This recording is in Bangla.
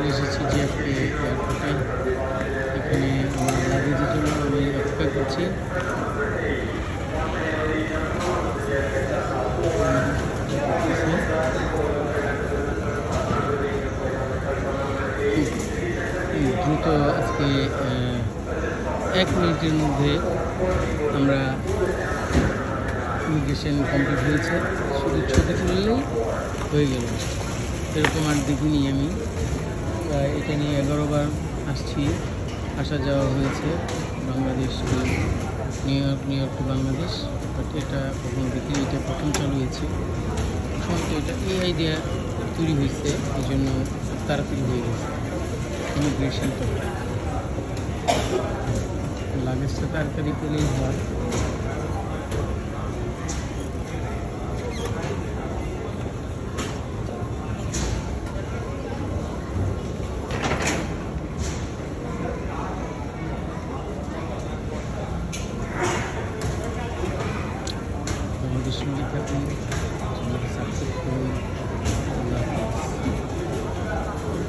চলে এসেছি জিএফকে এয়ারপোর্টে। এখানে আমার লাগেজের জন্য আমি অপেক্ষা করছি। দ্রুত আজকে 1 মিনিটের মধ্যে আমরা ইমিগ্রেশন কমপ্লিট হয়েছে। শুধু ছবি তুললেই হয়ে গেল। এরকম আর দেখিনি আমি। এটা নিয়ে 11 বার আসছি, আসা যাওয়া হয়েছে Bangladesh new York to Bangladesh. But এটা কখনো দেখিনি, এটা প্রথম চালু হয়েছে। প্রথমত এটা এই আইডিয়া তৈরি হয়েছে, এই জন্য তাড়াতাড়ি হয়ে গেছে ইমিগ্রেশনটা। লাগেজটা তাড়াতাড়ি পেলেই হয়। আমাদের সঙ্গে থাকুন।